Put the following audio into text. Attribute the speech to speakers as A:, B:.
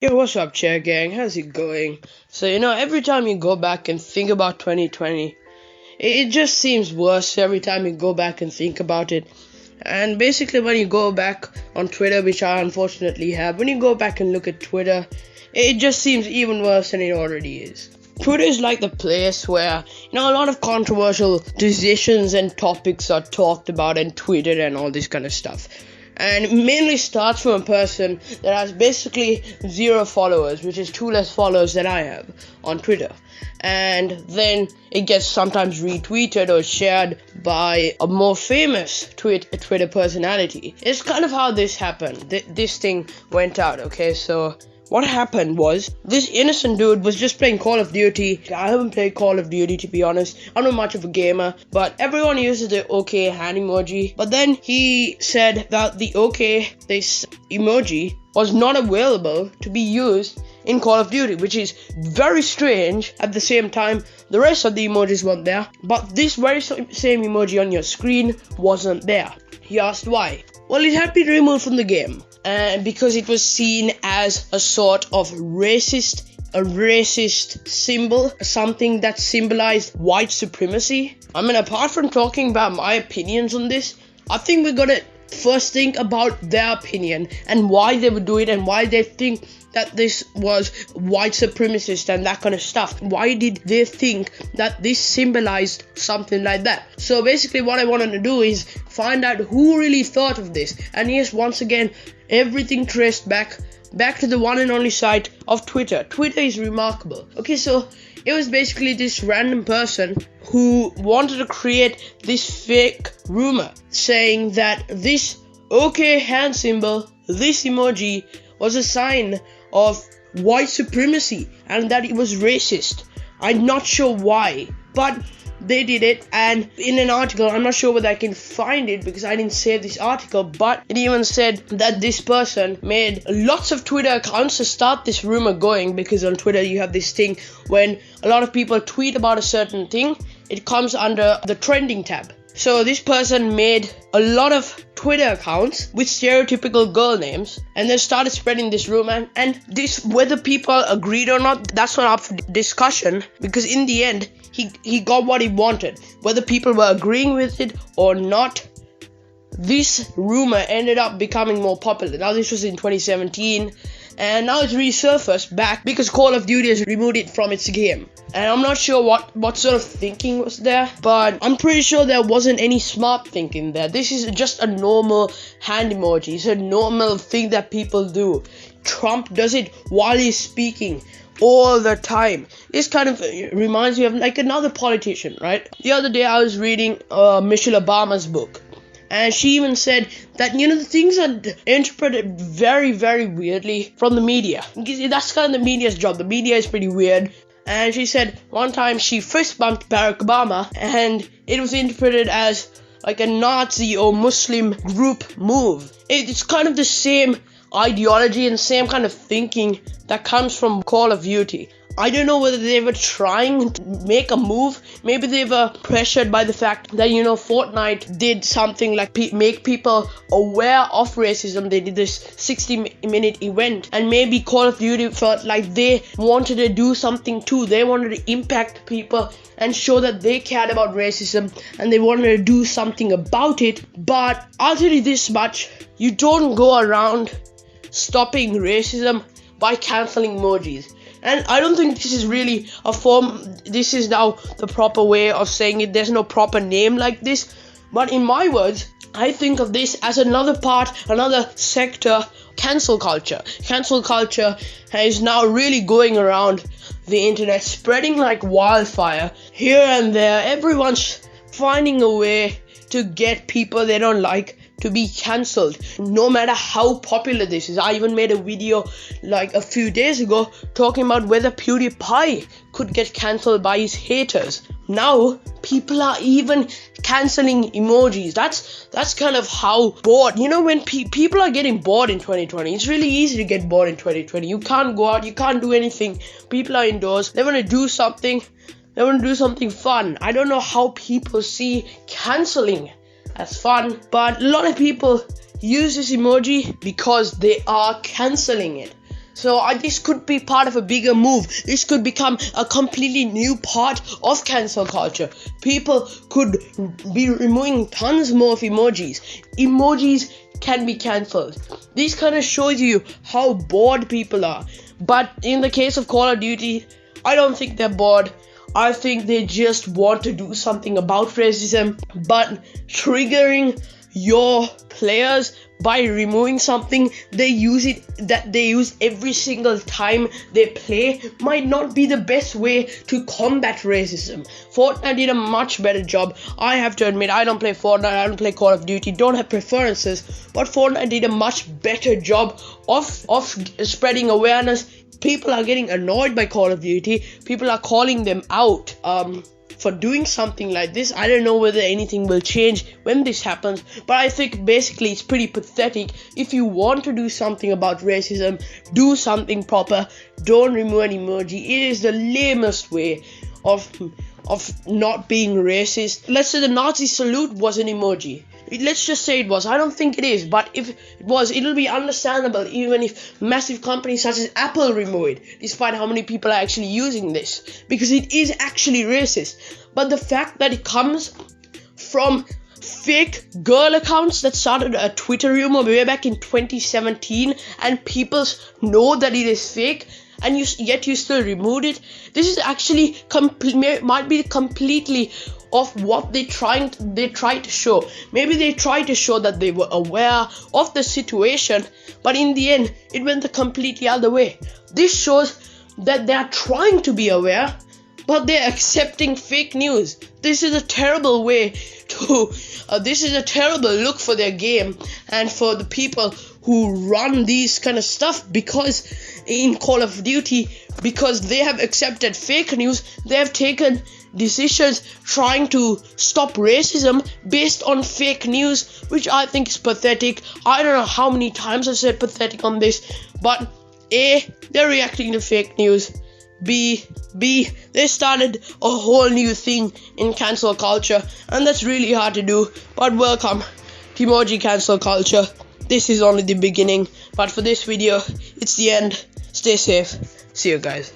A: Yo, what's up, Chair Gang? How's it going? So, every time you go back and think about 2020, it just seems worse every time you go back and think about it. And basically, when you go back on Twitter, which I unfortunately have, when you go back and look at Twitter, it just seems even worse than it already is. Twitter is like the place where, a lot of controversial decisions and topics are talked about and tweeted and all this kind of stuff. And it mainly starts from a person that has basically 0 followers, which is 2 less followers than I have on Twitter. And then it gets sometimes retweeted or shared by a more famous Twitter personality. It's kind of how this happened. This thing went out, okay? So what happened was, this innocent dude was just playing Call of Duty. I haven't played Call of Duty, to be honest. I'm not much of a gamer, but everyone uses the OK hand emoji. But then he said that the OK, this emoji, was not available to be used in Call of Duty, which is very strange. At the same time, the rest of the emojis weren't there, but this very same emoji on your screen wasn't there. He asked why. Well, it had been removed from the game. Because it was seen as a sort of racist symbol, something that symbolized white supremacy. I mean, apart from talking about my opinions on this, I think we're gonna first think about their opinion and why they would do it and why they think that this was white supremacist and that kind of stuff. Why did they think that this symbolized something like that? So basically what I wanted to do is find out who really thought of this. And yes, once again, everything traced back to the one and only site of Twitter. Twitter is remarkable. Okay, so it was basically this random person who wanted to create this fake rumor saying that this OK hand symbol, this emoji, was a sign of white supremacy and that it was racist. I'm not sure why, but they did it. And in an article, I'm not sure whether I can find it because I didn't save this article, but it even said that this person made lots of Twitter accounts to start this rumor going, because on Twitter you have this thing when a lot of people tweet about a certain thing, it comes under the trending tab. So this person made a lot of Twitter accounts with stereotypical girl names and then started spreading this rumor, and this, whether people agreed or not, that's not up for discussion, because in the end he got what he wanted. Whether people were agreeing with it or not, this rumor ended up becoming more popular. Now this was in 2017, and now it's resurfaced back because Call of Duty has removed it from its game. And I'm not sure what sort of thinking was there, but I'm pretty sure there wasn't any smart thinking there. This is just a normal hand emoji. It's a normal thing that people do. Trump does it while he's speaking all the time. This kind of reminds me of like another politician, right? The other day I was reading Michelle Obama's book, and she even said that, the things are interpreted very, very weirdly from the media. That's kind of the media's job. The media is pretty weird. And she said one time she fist bumped Barack Obama and it was interpreted as like a Nazi or Muslim group move. It's kind of the same ideology and same kind of thinking that comes from Call of Duty. I don't know whether they were trying to make a move. Maybe they were pressured by the fact that, Fortnite did something like make people aware of racism. They did this 60-minute event, and maybe Call of Duty felt like they wanted to do something too. They wanted to impact people and show that they cared about racism and they wanted to do something about it. But I'll tell you this much, you don't go around stopping racism by canceling emojis. And I don't think this is really a form, this is now the proper way of saying it. There's no proper name like this. But in my words, I think of this as another sector, cancel culture. Cancel culture is now really going around the internet, spreading like wildfire. Here and there, everyone's finding a way to get people they don't like to be cancelled, no matter how popular this is. I even made a video like a few days ago talking about whether PewDiePie could get cancelled by his haters. Now people are even cancelling emojis. That's kind of how bored. When people are getting bored in 2020, it's really easy to get bored in 2020. You can't go out, you can't do anything. People are indoors. They want to do something. They want to do something fun. I don't know how people see cancelling as fun, but a lot of people use this emoji because they are cancelling it. So this could be part of a bigger move. This could become a completely new part of cancel culture. People could be removing tons more of emojis. Emojis can be cancelled. This kind of shows you how bored people are. But in the case of Call of Duty, I don't think they're bored. I think they just want to do something about racism, but triggering your players by removing something they use every single time they play might not be the best way to combat racism. Fortnite did a much better job. I have to admit, I don't play Fortnite, I don't play Call of Duty, don't have preferences, but Fortnite did a much better job of spreading awareness. People are getting annoyed by Call of Duty. People are calling them out for doing something like this. I don't know whether anything will change when this happens, but I think basically it's pretty pathetic. If you want to do something about racism, do something proper. Don't remove an emoji. It is the lamest way of not being racist. Let's say the Nazi salute was an emoji. Let's just say it was. I don't think it is, but if it was, it'll be understandable even if massive companies such as Apple remove it, despite how many people are actually using this, because it is actually racist. But the fact that it comes from fake girl accounts that started a Twitter rumor way back in 2017, and people know that it is fake, and yet you still removed it. This is actually might be completely of what they tried to show. Maybe they tried to show that they were aware of the situation, but in the end it went the completely other way. This shows that they are trying to be aware, but they're accepting fake news. This is a terrible way to this is a terrible look for their game and for the people who run these kind of stuff, because in Call of Duty, because they have accepted fake news, they have taken decisions trying to stop racism based on fake news, which I think is pathetic. I don't know how many times I said pathetic on this, but A, they're reacting to fake news. B, they started a whole new thing in cancel culture, and that's really hard to do. But welcome to emoji cancel culture. This is only the beginning, but for this video, it's the end. Stay safe. See you guys.